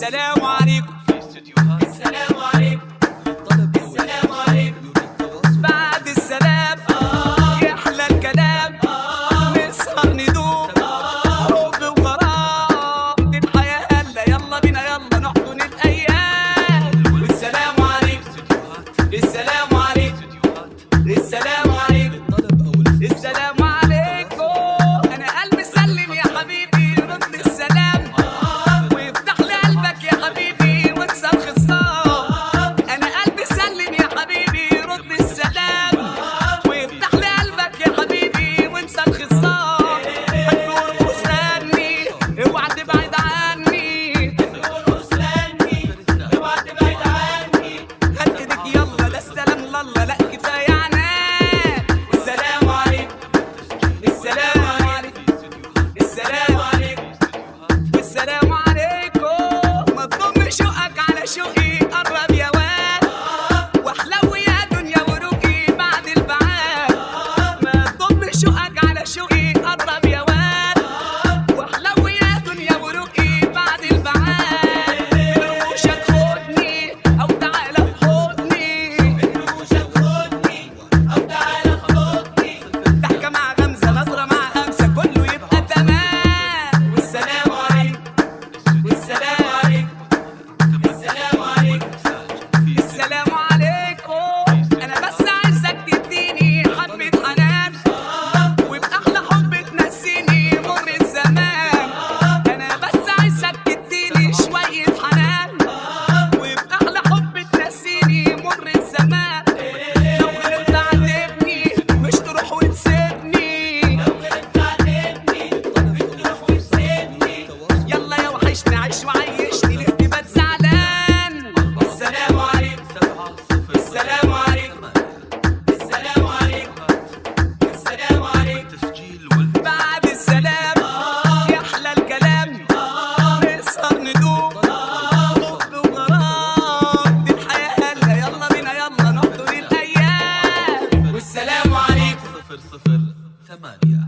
السلام عليكم في استديوهات السلام عليكم للطلب السلام عليكم التواصل بعد السلام يحلى الكلام نسهر ندوب حب وغرام دي الحياة هلا يلا بينا يلا نحضن الأيام والسلام عليكم السلام عليكم السلام عليكم السلام عليكم أنا قلبي سلم يا حبيبي رد السلام ويفتح لي قلبك يا حبيبي وانسى الخصام أنا قلبي سلم يا حبيبي رد السلام ويفتح لي قلبك يا حبيبي وانسى الخصام حب ورقص غني اوعى تبعد عني اوعى تبعد عني هات ايدك يلا ده السلام لله لا كفايه عنان السلام عليكم السلام عليكم السلام عليكم والسلام عليكم ما تضم شوقك على شوقي قرب يا واد واحلو يا دنيا وروقي بعد البعاد ما تضم شوقك على شوقي قرب يا واد واحلو يا دنيا وروقي بعد البعاد برموشك خدني او تعالى في حضني برموشك خدني او تعالى في حضني ضحكه مع غمزه نظره مع همسه كله يبقى تمام والسلام عليكم والسلام عليكم السلام عليكم السلام عليكم انا بس عايزك تديني حبه حنان وبأحلى حب تنسيني مر الزمان انا بس عايزك تديني شويه حنان وبأحلى حب تنسيني مر الزمان لو غلطت عاتبني مش تروح وتسيبني لو غلطت عاتبني مش تروح وتسيبني يلا يا وحشني عيش وعيشني ليه تبقى زعلان السلام عليكم السلام عليكم السلام عليكم السلام عليكم تسجيل بعد السلام يحلى الكلام نسهر ندوب حب وغرام دي الحياة هلا يلا بينا يلا نحضن الأيام والسلام عليكم 00 8